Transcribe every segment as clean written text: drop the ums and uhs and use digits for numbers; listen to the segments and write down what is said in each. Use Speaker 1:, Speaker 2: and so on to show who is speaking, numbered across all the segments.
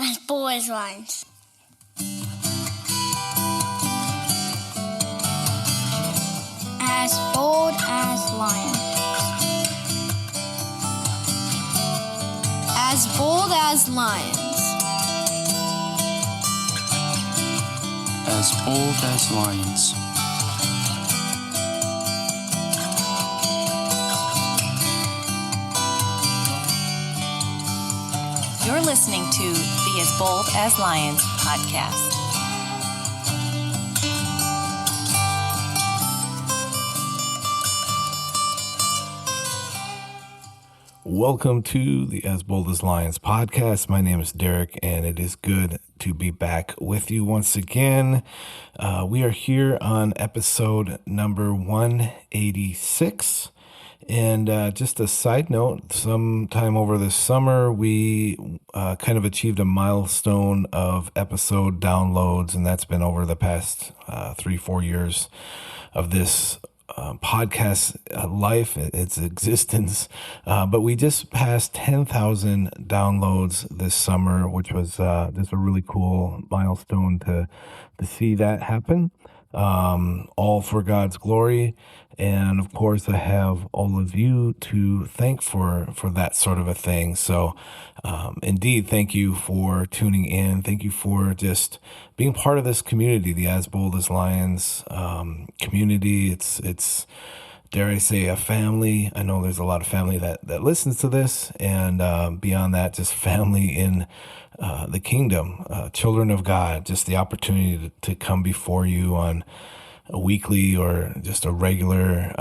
Speaker 1: as bold as lions. As bold as lions.
Speaker 2: As bold as lions.
Speaker 3: As bold as lions.
Speaker 4: You're listening to the As Bold as Lions podcast.
Speaker 5: Welcome to the As Bold as Lions podcast. My name is Derek, and it is good to be back with you once again. We are here on episode number 186. And just a side note, sometime over this summer, we kind of achieved a milestone of episode downloads, and that's been over the past 3-4 years of this podcast life, its existence. But we just passed 10,000 downloads this summer, which was just a really cool milestone to see that happen. All for God's glory. And of course, I have all of you to thank for that sort of a thing. So, indeed, thank you for tuning in. Thank you for just being part of this community, the As Bold as Lions community. It's dare I say, a family. I know there's a lot of family that listens to this, and beyond that, just family in the kingdom, children of God. Just the opportunity to come before you on a weekly or just a regular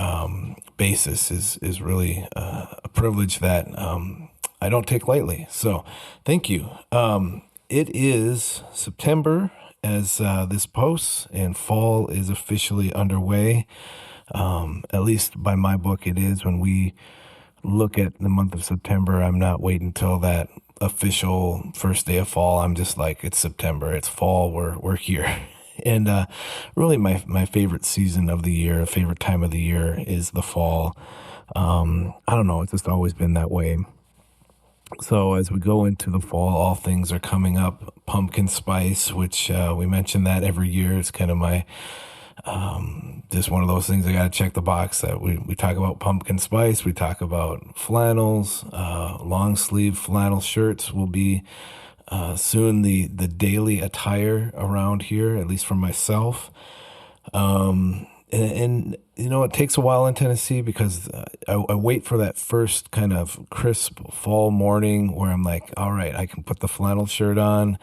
Speaker 5: basis is really a privilege that I don't take lightly. So thank you. It is September as this posts, and fall is officially underway. At least by my book, it is. When we look at the month of September, I'm not waiting until that official first day of fall. I'm just like, it's September, it's fall, we're here. And really my favorite season of the year, favorite time of the year is the fall. I don't know, it's just always been that way. So as we go into the fall, all things are coming up. Pumpkin spice, which we mention that every year. It's kind of my just one of those things I got to check the box that we talk about pumpkin spice. We talk about flannels, long sleeve flannel shirts will be soon the daily attire around here, at least for myself. And you know, it takes a while in Tennessee because I wait for that first kind of crisp fall morning where I'm like, all right, I can put the flannel shirt on,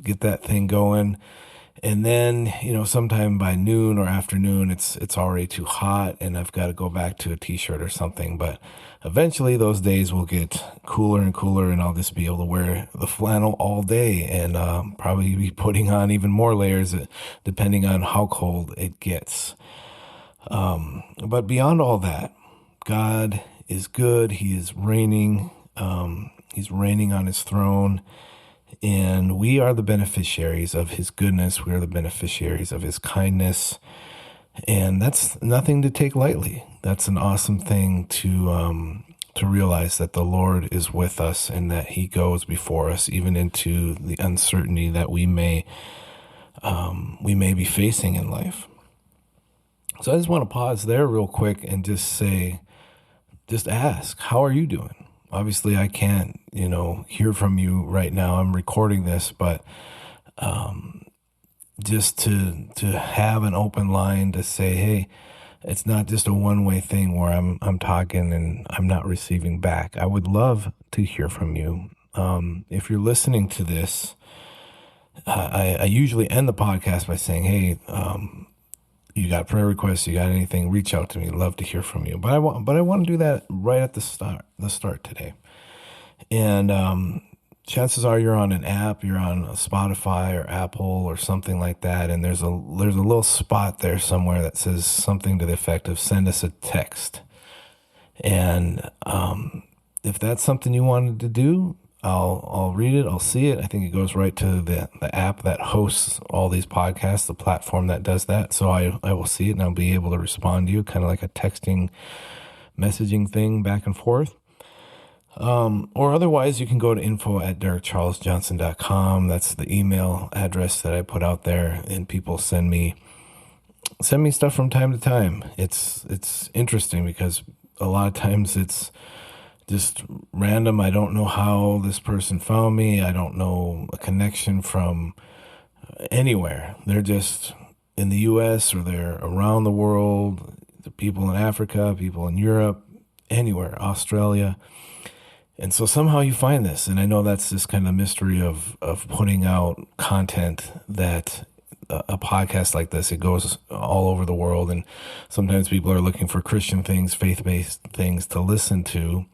Speaker 5: get that thing going. And then, you know, sometime by noon or afternoon, it's already too hot and I've got to go back to a t-shirt or something. But eventually those days will get cooler and cooler, and I'll just be able to wear the flannel all day and probably be putting on even more layers depending on how cold it gets. But beyond all that, God is good. He is reigning. He's reigning on his throne. And we are the beneficiaries of his goodness. We are the beneficiaries of his kindness. And that's nothing to take lightly. That's an awesome thing to realize that the Lord is with us and that he goes before us, even into the uncertainty that we may be facing in life. So I just want to pause there real quick and just ask, how are you doing? Obviously, I can't, hear from you right now. I'm recording this, but just to have an open line to say, hey, it's not just a one-way thing where I'm talking and I'm not receiving back. I would love to hear from you. If you're listening to this, I usually end the podcast by saying, hey, you got prayer requests, you got anything, reach out to me. Love to hear from you. But I want to do that right at the start today. And chances are you're on an app, you're on Spotify or Apple or something like that, and there's a little spot there somewhere that says something to the effect of send us a text. And if that's something you wanted to do, I'll read it. I'll see it. I think it goes right to the app that hosts all these podcasts, the platform that does that. So I will see it and I'll be able to respond to you, kind of like a texting, messaging thing back and forth. Or otherwise, you can go to info@derekcharlesjohnson.com. That's the email address that I put out there, and people send me stuff from time to time. It's interesting because a lot of times it's just random. I don't know how this person found me. I don't know a connection from anywhere. They're just in the U.S. or they're around the world. The people in Africa, people in Europe, anywhere, Australia. And so somehow you find this. And I know that's this kind of mystery of putting out content that a podcast like this, it goes all over the world. And sometimes people are looking for Christian things, faith-based things to listen to.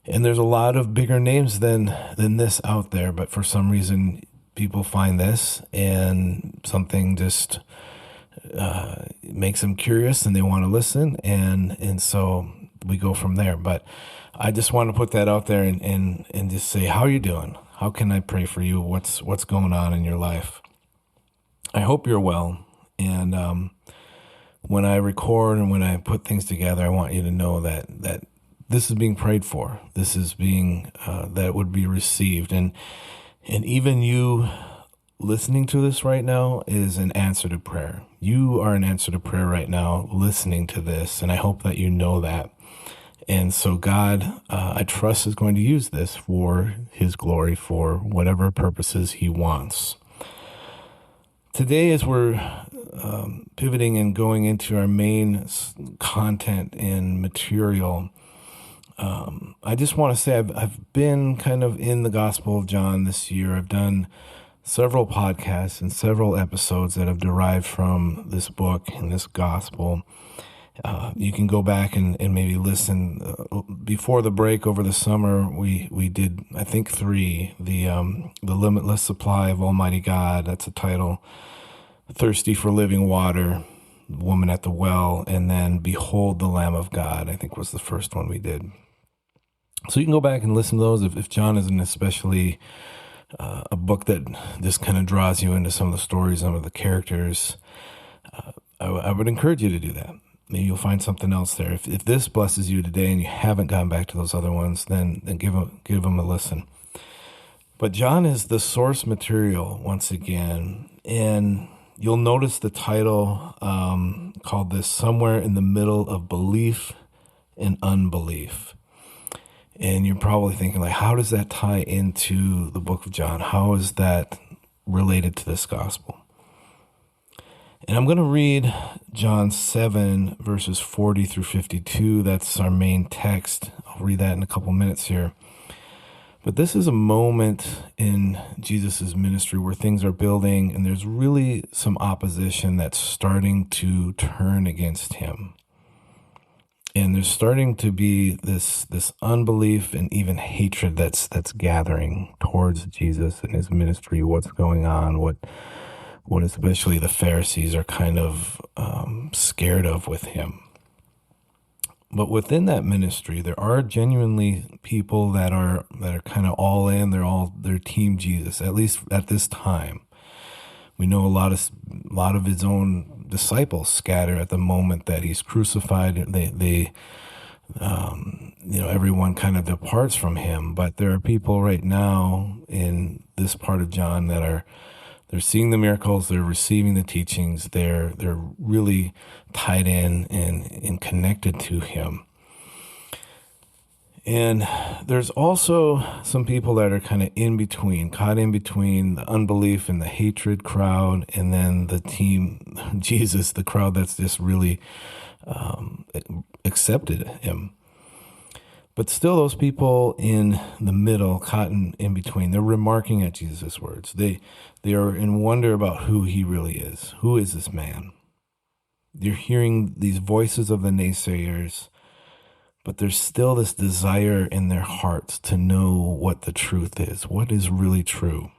Speaker 5: And there's a lot of bigger names than this out there. But for some reason, people find this and something just makes them curious and they want to listen. And so we go from there. But I just want to put that out there and just say, how are you doing? How can I pray for you? What's going on in your life? I hope you're well. And when I record and when I put things together, I want you to know that this is being prayed for. This is being that would be received. And even you listening to this right now is an answer to prayer. You are an answer to prayer right now, listening to this. And I hope that you know that. And so God, I trust, is going to use this for his glory, for whatever purposes he wants. Today, as we're pivoting and going into our main content and material, I just want to say I've been kind of in the Gospel of John this year. I've done several podcasts and several episodes that have derived from this book and this gospel. You can go back and maybe listen. Before the break over the summer, we did, I think, 3. The Limitless Supply of Almighty God, that's a title. Thirsty for Living Water, Woman at the Well, and then Behold the Lamb of God, I think was the first one we did. So you can go back and listen to those. If John isn't especially a book that just kind of draws you into some of the stories, some of the characters, I would encourage you to do that. Maybe you'll find something else there. If this blesses you today and you haven't gone back to those other ones, then give them a listen. But John is the source material once again, and you'll notice the title called this Somewhere in the Middle of Belief and Unbelief. And you're probably thinking, like, how does that tie into the book of John? How is that related to this gospel? And I'm going to read John 7, verses 40 through 52. That's our main text. I'll read that in a couple minutes here. But this is a moment in Jesus' ministry where things are building, and there's really some opposition that's starting to turn against him. And there's starting to be this unbelief and even hatred that's gathering towards Jesus and his ministry, what's going on, what especially the Pharisees are kind of scared of with him. But within that ministry, there are genuinely people that are kind of all in. They're team Jesus, at least at this time. We know a lot of his own disciples scatter at the moment that he's crucified. They everyone kind of departs from him. But there are people right now in this part of John that they're seeing the miracles, they're receiving the teachings, they're really tied in and connected to him. And there's also some people that are kind of caught in between the unbelief and the hatred crowd, and then the team Jesus, the crowd that's just really accepted him. But still, those people in the middle, caught in between, they're remarking at Jesus' words. They are in wonder about who he really is. Who is this man? You're hearing these voices of the naysayers, but there's still this desire in their hearts to know what the truth is, what is really true.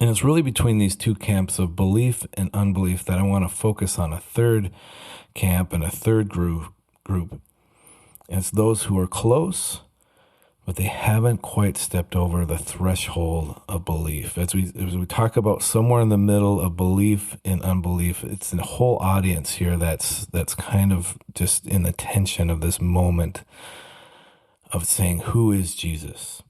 Speaker 5: And it's really between these two camps of belief and unbelief that I want to focus on a third camp and a third group. And it's those who are close, but they haven't quite stepped over the threshold of belief. As we talk about somewhere in the middle of belief and unbelief, it's a whole audience here that's kind of just in the tension of this moment of saying, who is Jesus?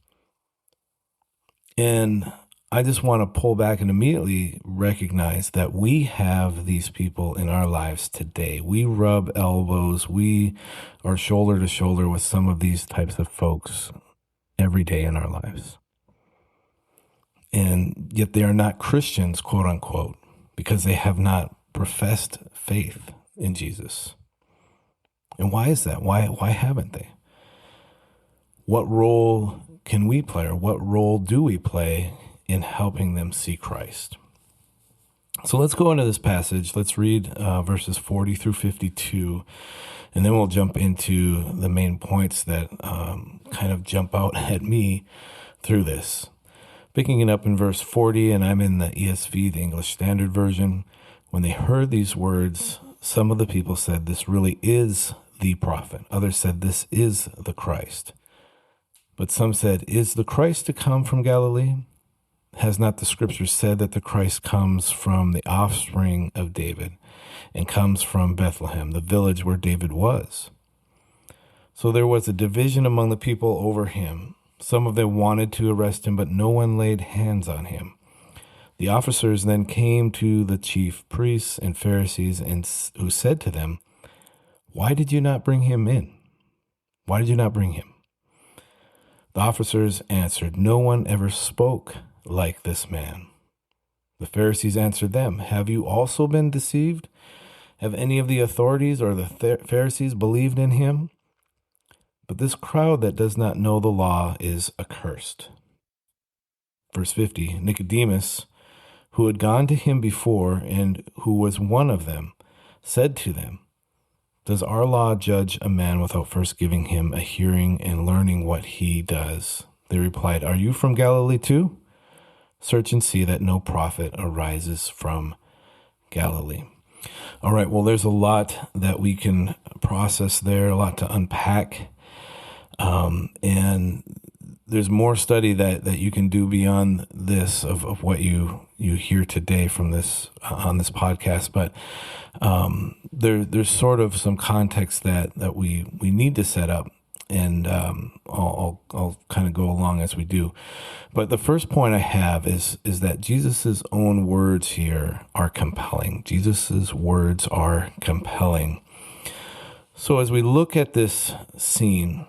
Speaker 5: And I just want to pull back and immediately recognize that we have these people in our lives today. We rub elbows. We are shoulder to shoulder with some of these types of folks every day in our lives. And yet they are not Christians, quote unquote, because they have not professed faith in Jesus. And why is that? Why haven't they? What role can we play, or what role do we play in helping them see Christ? So let's go into this passage. Let's read verses 40 through 52, and then we'll jump into the main points that kind of jump out at me through this. Picking it up in verse 40, and I'm in the ESV, the English Standard Version. When they heard these words, some of the people said, "This really is the prophet." Others said, "This is the Christ." But some said, "Is the Christ to come from Galilee? Has not the scripture said that the Christ comes from the offspring of David and comes from Bethlehem, the village where David was?" So there was a division among the people over him. Some of them wanted to arrest him, but no one laid hands on him. The officers then came to the chief priests and Pharisees, who said to them, "Why did you not bring him in? Why did you not bring him?" The officers answered, "No one ever spoke like this man." The Pharisees answered them, "Have you also been deceived? Have any of the authorities or the Pharisees believed in him? But this crowd that does not know the law is accursed." Verse 50, Nicodemus, who had gone to him before and who was one of them, said to them, "Does our law judge a man without first giving him a hearing and learning what he does?" They replied, "Are you from Galilee too? Search and see that no prophet arises from Galilee." All right, well, there's a lot that we can process there, a lot to unpack. And there's more study that you can do beyond this of what you hear today from this on this podcast. But there's sort of some context that we need to set up, and I'll kind of go along as we do. But the first point I have is that Jesus's own words here are compelling. Jesus's words are compelling. So as we look at this scene,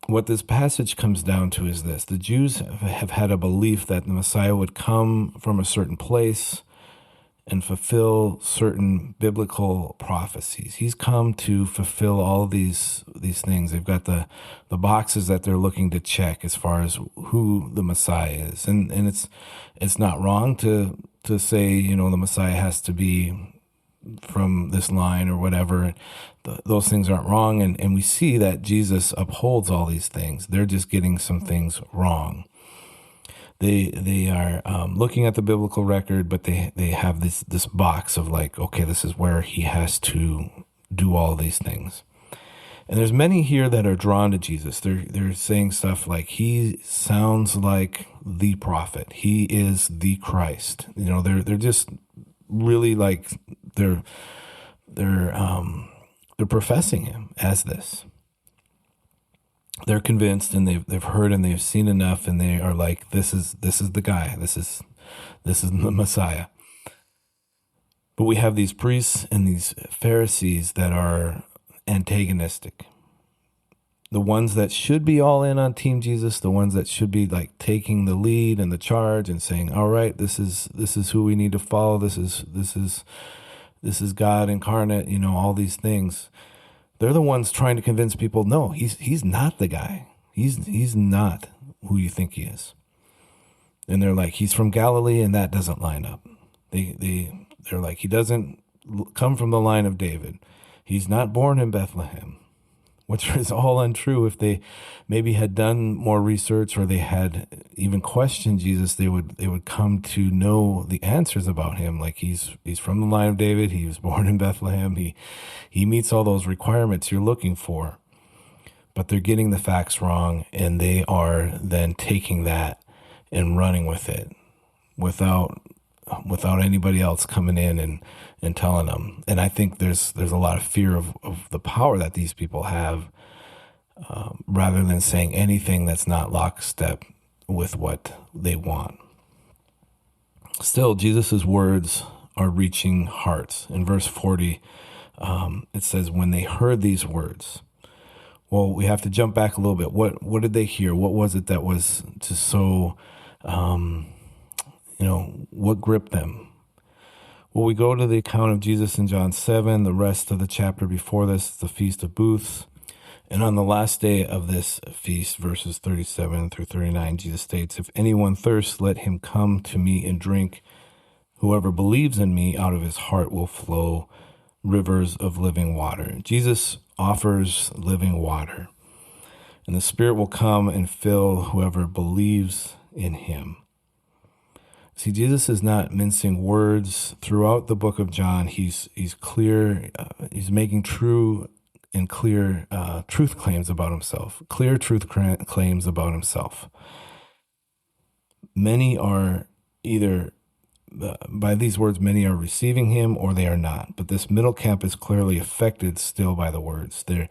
Speaker 5: what this passage comes down to is this. The Jews have had a belief that the Messiah would come from a certain place and fulfill certain biblical prophecies. He's come to fulfill all of these things. They've got the boxes that they're looking to check as far as who the Messiah is. And it's not wrong to say, the Messiah has to be from this line or whatever. Those things aren't wrong, and we see that Jesus upholds all these things. They're just getting some things wrong. They are looking at the biblical record, but they have this box of like, okay, this is where he has to do all these things. And there's many here that are drawn to Jesus. They're saying stuff like, he sounds like the prophet. He is the Christ. They're just really like they're professing him as this. They're convinced, and they've heard and they've seen enough, and they are like, this is the guy. This is the Messiah. But we have these priests and these Pharisees that are antagonistic. The ones that should be all in on Team Jesus, the ones that should be like taking the lead and the charge and saying, all right, this is who we need to follow. This is God incarnate, all these things. They're the ones trying to convince people, no, he's not the guy. He's not who you think he is. And they're like, he's from Galilee, and that doesn't line up. They're like, he doesn't come from the line of David. He's not born in Bethlehem, which is all untrue. If they maybe had done more research, or they had even questioned Jesus, they would come to know the answers about him. Like he's from the line of David. He was born in Bethlehem. He meets all those requirements you're looking for. But they're getting the facts wrong, and they are then taking that and running with it without anybody else coming in and telling them. And I think there's a lot of fear of the power that these people have rather than saying anything that's not lockstep with what they want. Still, Jesus' words are reaching hearts. In verse 40, it says, when they heard these words. Well, we have to jump back a little bit. What did they hear? What was it that was just so, what gripped them? Well, we go to the account of Jesus in John 7. The rest of the chapter before this, the Feast of Booths. And on the last day of this feast, verses 37 through 39, Jesus states, if anyone thirsts, let him come to me and drink. Whoever believes in me, out of his heart will flow rivers of living water. Jesus offers living water, and the Spirit will come and fill whoever believes in him. See, Jesus is not mincing words. Throughout the book of John, he's clear. He's making true and clear truth claims about himself. Clear truth claims about himself. Many are either, by these words, many are receiving him or they are not. But this middle camp is clearly affected still by the words. They're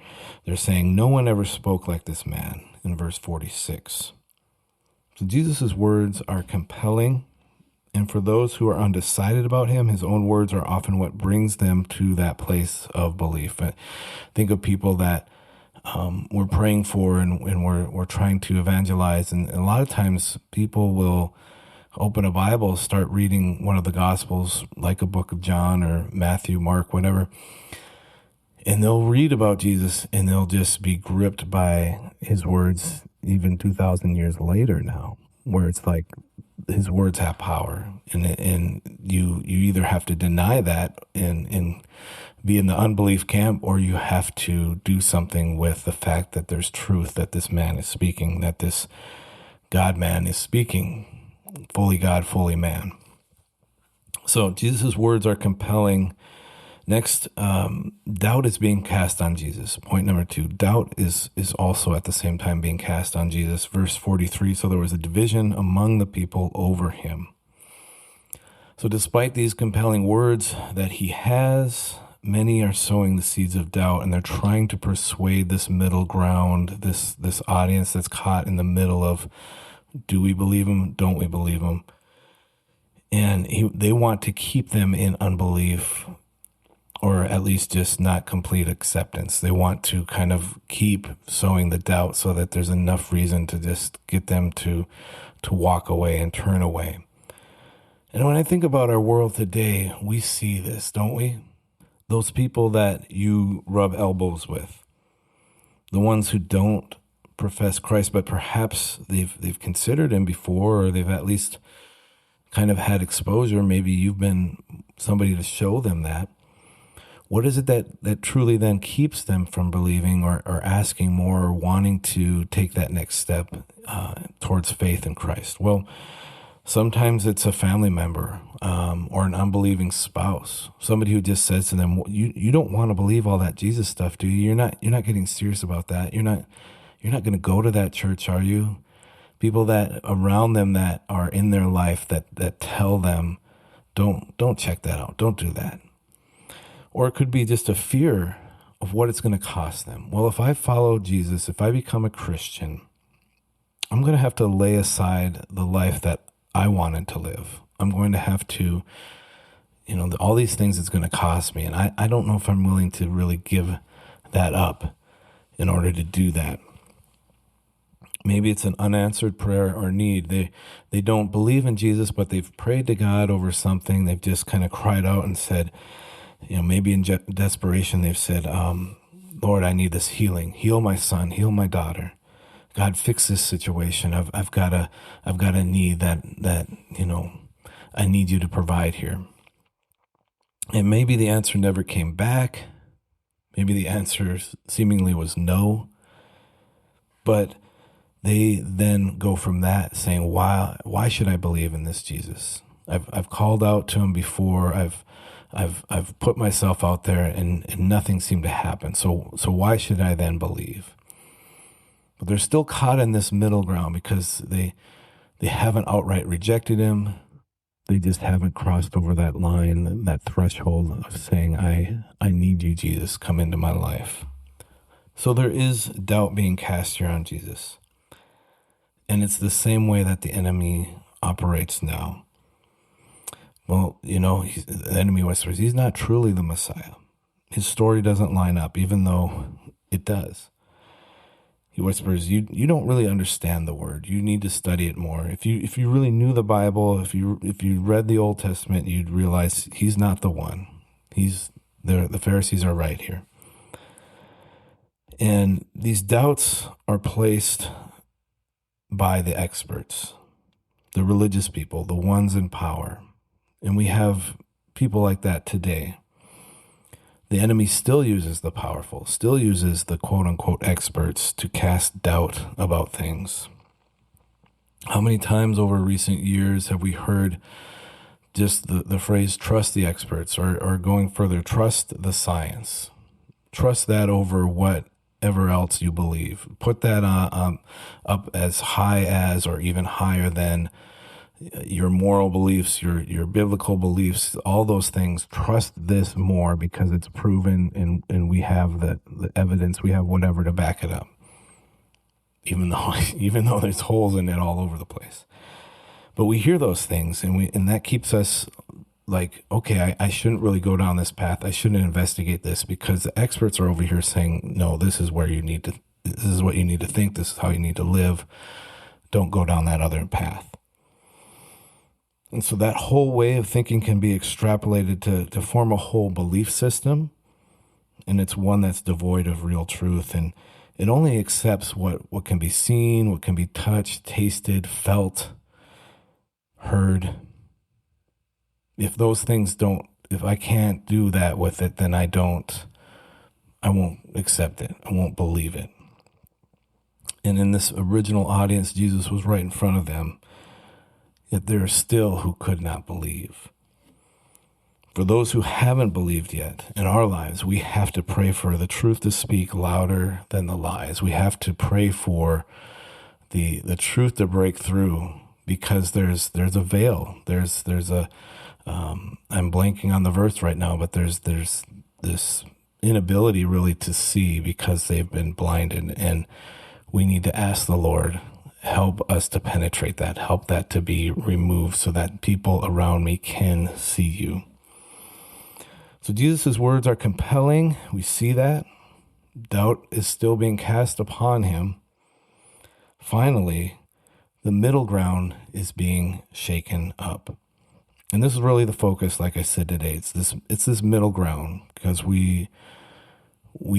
Speaker 5: saying, no one ever spoke like this man, in verse 46. So Jesus' words are compelling. And for those who are undecided about him, his own words are often what brings them to that place of belief. Think of people that we're praying for and we're trying to evangelize. And a lot of times people will open a Bible, start reading one of the Gospels, like a book of John or Matthew, Mark, whatever. And they'll read about Jesus and they'll just be gripped by his words even 2,000 years later now, where it's like, his words have power, and you either have to deny that and be in the unbelief camp, or you have to do something with the fact that there's truth that this man is speaking, that this God man is speaking, fully God, fully man. So Jesus' words are compelling. Next, doubt is being cast on Jesus. Point number 2, doubt is also at the same time being cast on Jesus. Verse 43, so there was a division among the people over him. So despite these compelling words that he has, many are sowing the seeds of doubt, and they're trying to persuade this middle ground, this audience that's caught in the middle of, do we believe him? Don't we believe him? And they want to keep them in unbelief, or at least just not complete acceptance. They want to kind of keep sowing the doubt so that there's enough reason to just get them to walk away and turn away. And when I think about our world today, we see this, don't we? Those people that you rub elbows with, the ones who don't profess Christ, but perhaps they've considered him before, or they've at least kind of had exposure. Maybe you've been somebody to show them that. What is it that truly then keeps them from believing or asking more or wanting to take that next step towards faith in Christ? Well, sometimes it's a family member or an unbelieving spouse, somebody who just says to them, "You don't want to believe all that Jesus stuff, do you? You're not getting serious about that. You're not going to go to that church, are you?" People that around them that are in their life that tell them, "Don't check that out. Don't do that." Or it could be just a fear of what it's going to cost them. Well, if I follow Jesus, if I become a Christian, I'm going to have to lay aside the life that I wanted to live. I'm going to have to, all these things it's going to cost me. And I don't know if I'm willing to really give that up in order to do that. Maybe it's an unanswered prayer or need. They don't believe in Jesus, but they've prayed to God over something. They've just kind of cried out and said, maybe in desperation, they've said, Lord, I need this healing. Heal my son, heal my daughter. God, fix this situation. I've got a need that I need you to provide here. And maybe the answer never came back. Maybe the answer seemingly was no. But they then go from that saying, why should I believe in this Jesus? I've called out to him before. I've put myself out there and nothing seemed to happen. So why should I then believe? But they're still caught in this middle ground because they haven't outright rejected him. They just haven't crossed over that line, that threshold of saying, I need you, Jesus, come into my life. So there is doubt being cast here on Jesus. And it's the same way that the enemy operates now. Well, the enemy whispers, he's not truly the Messiah. His story doesn't line up, even though it does. He whispers, you don't really understand the word. You need to study it more. If you really knew the Bible, if you read the Old Testament, you'd realize he's not the one. The Pharisees are right here. And these doubts are placed by the experts, the religious people, the ones in power. And we have people like that today. The enemy still uses the powerful, still uses the quote-unquote experts to cast doubt about things. How many times over recent years have we heard just the phrase, trust the experts, or going further, trust the science. Trust that over whatever else you believe. Put that up as high as or even higher than your moral beliefs, your biblical beliefs, all those things. Trust this more because it's proven and we have the evidence, we have whatever to back it up. Even though there's holes in it all over the place. But we hear those things and that keeps us like, okay, I shouldn't really go down this path. I shouldn't investigate this because the experts are over here saying, no, this is what you need to think. This is how you need to live. Don't go down that other path. And so that whole way of thinking can be extrapolated to form a whole belief system. And it's one that's devoid of real truth. And it only accepts what can be seen, what can be touched, tasted, felt, heard. If those things if I can't do that with it, then I won't accept it. I won't believe it. And in this original audience, Jesus was right in front of them. Yet there are still who could not believe. For those who haven't believed yet in our lives, we have to pray for the truth to speak louder than the lies. We have to pray for the truth to break through because there's a veil. There's a I'm blanking on the verse right now, but there's this inability really to see because they've been blinded, and we need to ask the Lord, help us to penetrate that, help that to be removed so that people around me can see you. So Jesus' words are compelling. We see that. Doubt is still being cast upon him. Finally, the middle ground is being shaken up. And this is really the focus, like I said today. It's this middle ground because we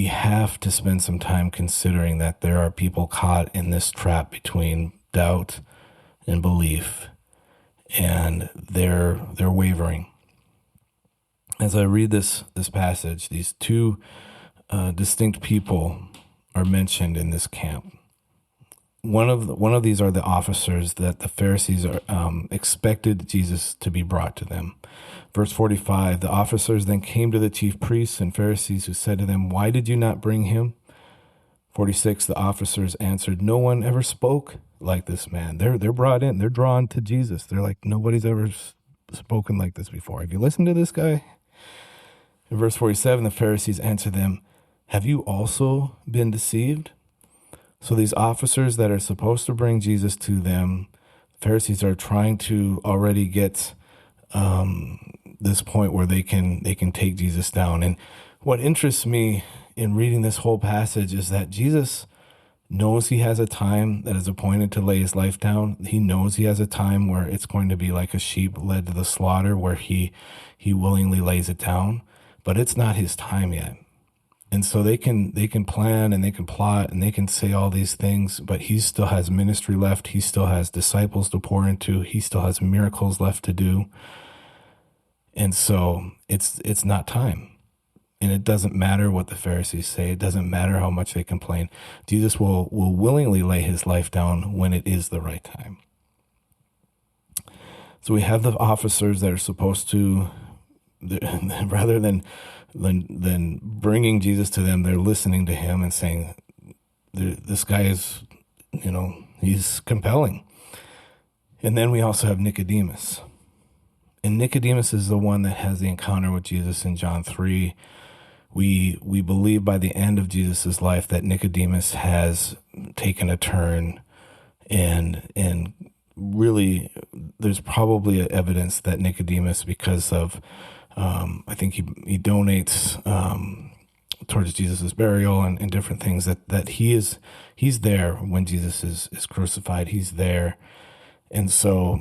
Speaker 5: have to spend some time considering that there are people caught in this trap between doubt and belief, and they're wavering. As I read this passage, these two distinct people are mentioned in this camp. One of these are the officers that the Pharisees expected Jesus to be brought to them. Verse 45, the officers then came to the chief priests and Pharisees who said to them, "Why did you not bring him?" 46, the officers answered, "No one ever spoke like this man." They're brought in. They're drawn to Jesus. They're like, nobody's ever spoken like this before. Have you listened to this guy? In verse 47, the Pharisees answered them, "Have you also been deceived?" So these officers that are supposed to bring Jesus to them, Pharisees are trying to already get this point where they can take Jesus down. And what interests me in reading this whole passage is that Jesus knows he has a time that is appointed to lay his life down. He knows he has a time where it's going to be like a sheep led to the slaughter, where he willingly lays it down, but it's not his time yet. And so they can plan and they can plot and they can say all these things, but he still has ministry left. He still has disciples to pour into. He still has miracles left to do. And so it's not time. And it doesn't matter what the Pharisees say. It doesn't matter how much they complain. Jesus will willingly lay his life down when it is the right time. So we have the officers that are supposed to, rather than bringing Jesus to them, they're listening to him and saying, this guy is, he's compelling. And then we also have Nicodemus. And Nicodemus is the one that has the encounter with Jesus in John 3, we believe by the end of Jesus' life that Nicodemus has taken a turn, and really there's probably evidence that Nicodemus, because of I think he donates towards Jesus' burial and different things, that he's there when Jesus is crucified. He's there. And so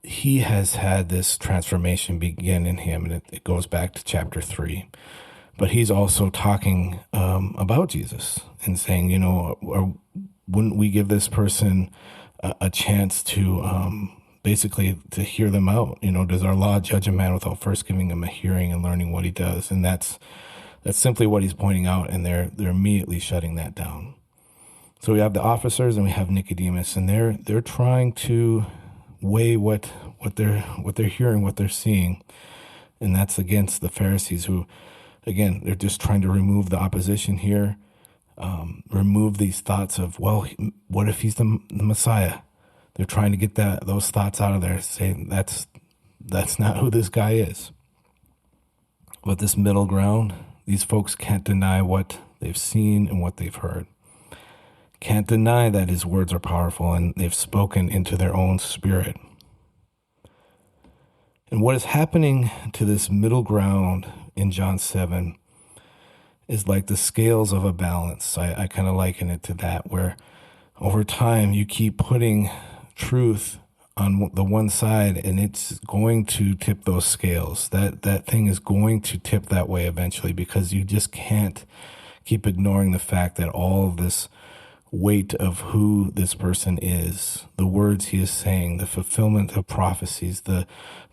Speaker 5: he has had this transformation begin in him, and it goes back to chapter 3. But he's also talking about Jesus and saying, wouldn't we give this person a chance to basically to hear them out? Does our law judge a man without first giving him a hearing and learning what he does? And that's simply what he's pointing out, and they're immediately shutting that down. So we have the officers and we have Nicodemus, and they're trying to weigh what they're hearing, what they're seeing, and that's against the Pharisees, who, again, they're just trying to remove the opposition here, remove these thoughts of, well, what if he's the Messiah? They're trying to get those thoughts out of there, saying that's not who this guy is. But this middle ground, these folks can't deny what they've seen and what they've heard. Can't deny that his words are powerful and they've spoken into their own spirit. And what is happening to this middle ground in John 7 is like the scales of a balance. I kind of liken it to that, where over time you keep putting truth on the one side, and it's going to tip those scales. That thing is going to tip that way eventually, because you just can't keep ignoring the fact that all of this weight of who this person is, the words he is saying, the fulfillment of prophecies, the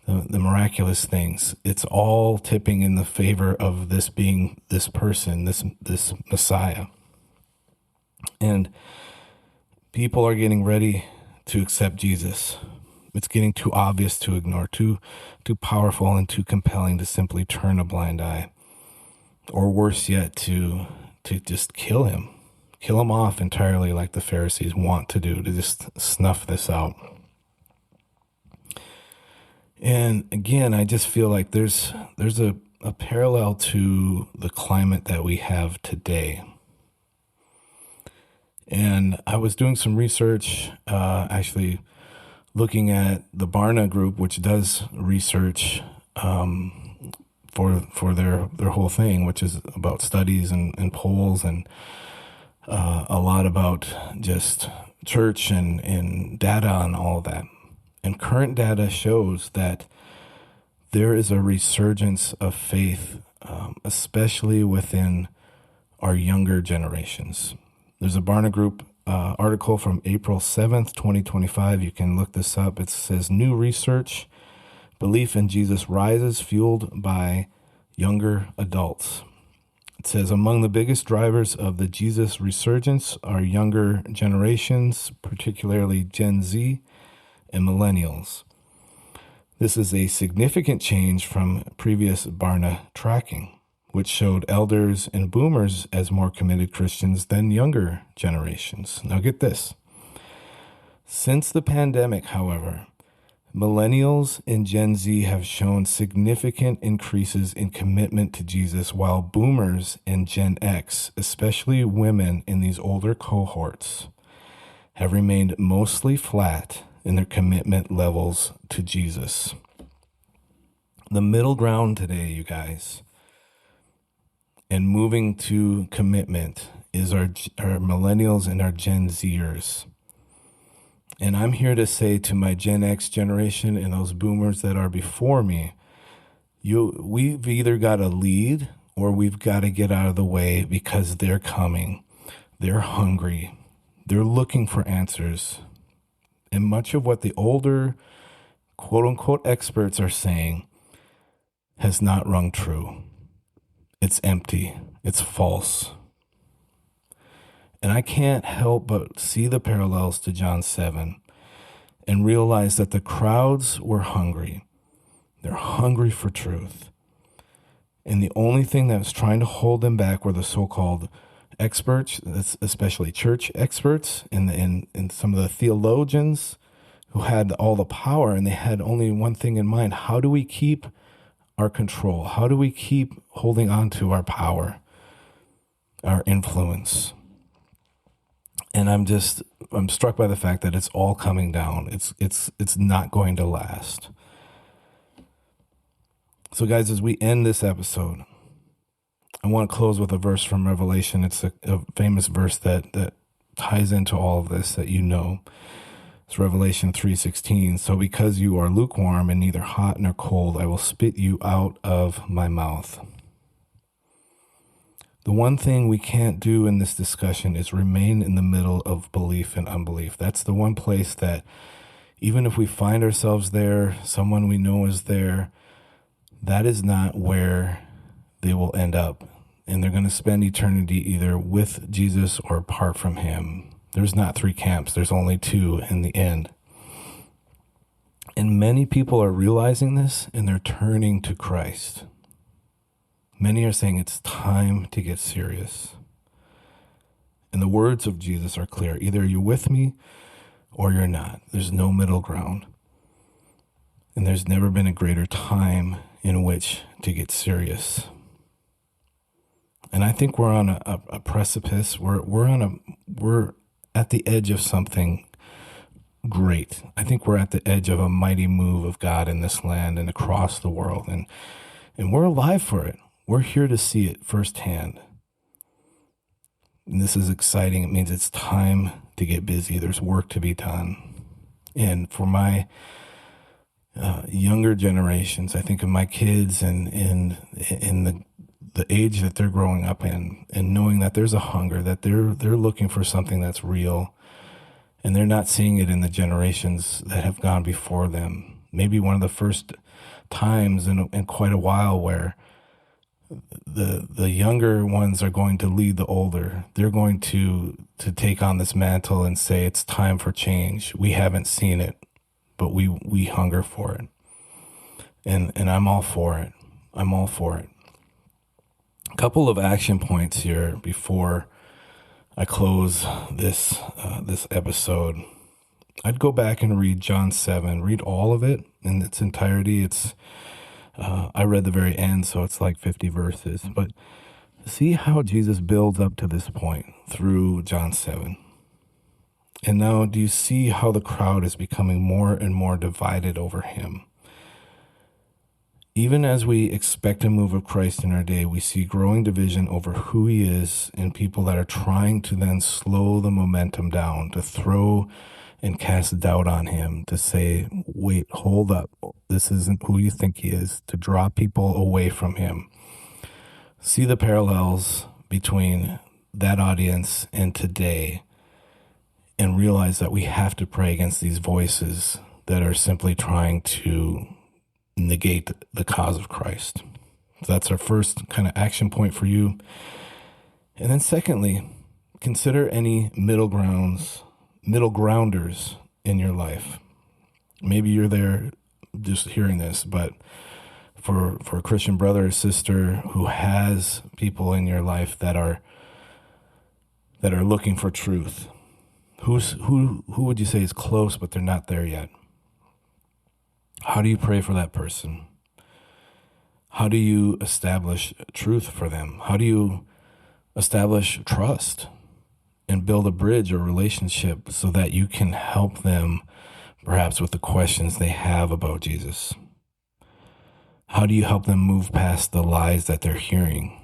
Speaker 5: miraculous things, it's all tipping in the favor of this being this person, this Messiah. And people are getting ready to accept Jesus. It's getting too obvious to ignore, too powerful and too compelling to simply turn a blind eye, or worse yet, to just kill him off entirely, like the Pharisees want to do, to just snuff this out. And again, I just feel like there's a parallel to the climate that we have today. And I was doing some research, actually looking at the Barna group, which does research for their whole thing, which is about studies and polls, and a lot about just church and data and all of that. And current data shows that there is a resurgence of faith, especially within our younger generations. There's a Barna Group article from April 7th, 2025. You can look this up. It says, new research, belief in Jesus rises, fueled by younger adults. It says, among the biggest drivers of the Jesus resurgence are younger generations, particularly Gen Z and millennials. This is a significant change from previous Barna tracking, which showed elders and boomers as more committed Christians than younger generations. Now get this. Since the pandemic, however, millennials and Gen Z have shown significant increases in commitment to Jesus, while boomers and Gen X, especially women in these older cohorts, have remained mostly flat in their commitment levels to Jesus. The middle ground today, you guys, and moving to commitment is our millennials and our Gen Zers. And I'm here to say to my Gen X generation and those boomers that are before me, we've either got to lead or we've got to get out of the way, because they're coming. They're hungry. They're looking for answers. And much of what the older, quote unquote, experts are saying has not rung true. It's empty. It's false. And I can't help but see the parallels to John 7 and realize that the crowds were hungry. They're hungry for truth. And the only thing that was trying to hold them back were the so-called experts, especially church experts and some of the theologians who had all the power, and they had only one thing in mind. How do we keep our control? How do we keep holding on to our power, our influence? And I'm struck by the fact that it's all coming down. It's not going to last. So guys, as we end this episode, I want to close with a verse from Revelation. It's a famous verse that ties into all of this that you know. It's Revelation 3:16. So because you are lukewarm and neither hot nor cold, I will spit you out of my mouth. The one thing we can't do in this discussion is remain in the middle of belief and unbelief. That's the one place that even if we find ourselves there, someone we know is there, that is not where they will end up. And they're going to spend eternity either with Jesus or apart from him. There's not three camps. There's only two in the end. And many people are realizing this and they're turning to Christ. Many are saying it's time to get serious. And the words of Jesus are clear. Either you're with me or you're not. There's no middle ground. And there's never been a greater time in which to get serious. And I think we're on a precipice. We're at the edge of something great. I think we're at the edge of a mighty move of God in this land and across the world. And we're alive for it. We're here to see it firsthand. And this is exciting. It means it's time to get busy. There's work to be done. And for my younger generations, I think of my kids and in the age that they're growing up in, and knowing that there's a hunger, that they're looking for something that's real, and they're not seeing it in the generations that have gone before them. Maybe one of the first times in quite a while where the younger ones are going to lead the older. They're going to take on this mantle and say it's time for change. We haven't seen it, but we hunger for it. And I'm all for it. I'm all for it. A couple of action points here before I close this episode. I'd go back and read John 7, read all of it in its entirety. It's I read the very end, so it's like 50 verses. But see how Jesus builds up to this point through John 7. And now do you see how the crowd is becoming more and more divided over him? Even as we expect a move of Christ in our day, we see growing division over who he is and people that are trying to then slow the momentum down, to throw and cast doubt on him, to say, wait, hold up, this isn't who you think he is, to draw people away from him. See the parallels between that audience and today, and realize that we have to pray against these voices that are simply trying to negate the cause of Christ. So that's our first kind of action point for you. And then secondly, consider any middle grounders in your life. Maybe you're there just hearing this, but for a Christian brother or sister who has people in your life that are looking for truth, who would you say is close, but they're not there yet? How do you pray for that person? How do you establish truth for them? How do you establish trust and build a bridge or relationship so that you can help them perhaps with the questions they have about Jesus? How do you help them move past the lies that they're hearing,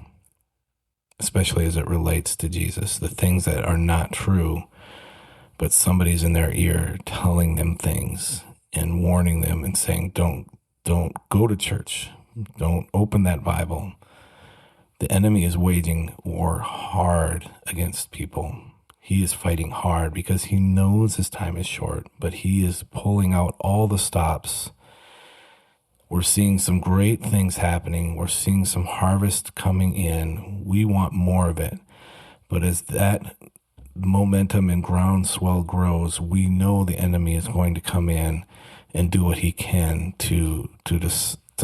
Speaker 5: especially as it relates to Jesus, the things that are not true, but somebody's in their ear telling them things and warning them and saying, don't go to church. Don't open that Bible. The enemy is waging war hard against people. He is fighting hard because he knows his time is short, but he is pulling out all the stops. We're seeing some great things happening. We're seeing some harvest coming in. We want more of it. But as that momentum and groundswell grows, we know the enemy is going to come in and do what he can to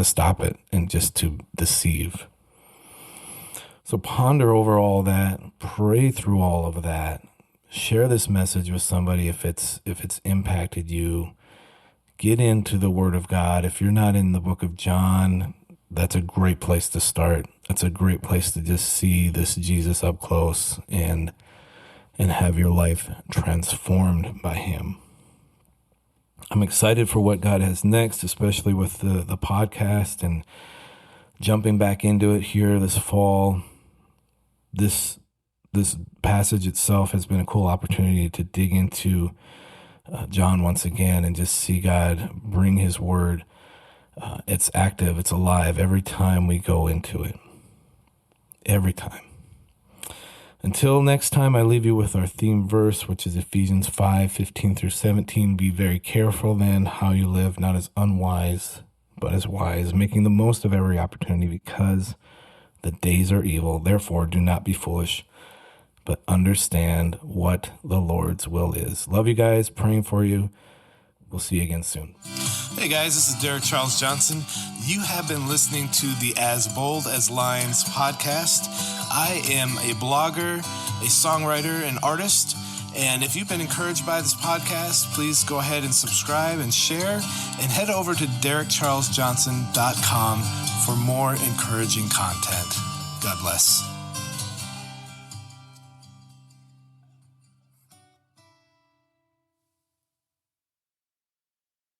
Speaker 5: stop it and just to deceive. So ponder over all that, pray through all of that, share this message with somebody if it's impacted you. Get into the Word of God. If you're not in the book of John, that's a great place to start. It's a great place to just see this Jesus up close and have your life transformed by him. I'm excited for what God has next, especially with the podcast and jumping back into it here this fall. This passage itself has been a cool opportunity to dig into John once again and just see God bring his word. It's active, it's alive every time we go into it. Every time. Until next time, I leave you with our theme verse, which is Ephesians 5:15-17. Be very careful then how you live, not as unwise, but as wise, making the most of every opportunity, because the days are evil. Therefore, do not be foolish, but understand what the Lord's will is. Love you guys, praying for you. We'll see you again soon.
Speaker 6: Hey guys, this is Derek Charles Johnson. You have been listening to the As Bold as Lions podcast. I am a blogger, a songwriter, an artist, and if you've been encouraged by this podcast, please go ahead and subscribe and share, and head over to DerekCharlesJohnson.com for more encouraging content. God bless.